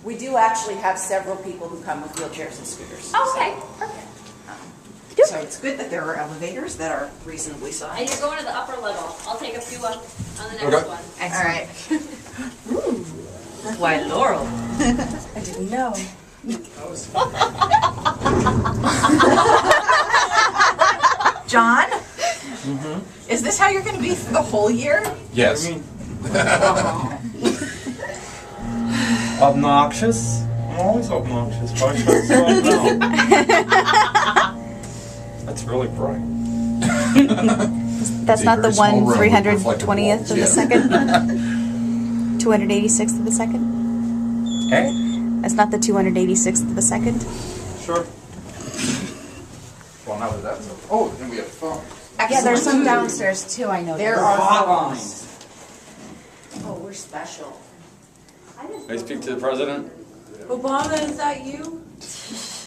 We do actually have several people who come with wheelchairs and scooters. Oh, okay, perfect. So it's good that there are elevators that are reasonably And sized. you're going to the upper level. I'll take a few up on the next Okay. one. All right. Why, Laurel? I didn't know. John? Is this how you're going to be for the whole year? Yes. Obnoxious? I'm always obnoxious. Why should I slow down? That's really bright. That's It's a not the very small one room with reflective 320th walls, of the yeah. second? 286th of the second? Hey? That's not the 286th of the second? Sure. Well, now that that's over. Oh, then we have phones. Yeah, There's some downstairs too, I know. There are phones. Oh, we're special. May I speak to the president? Obama, is that you?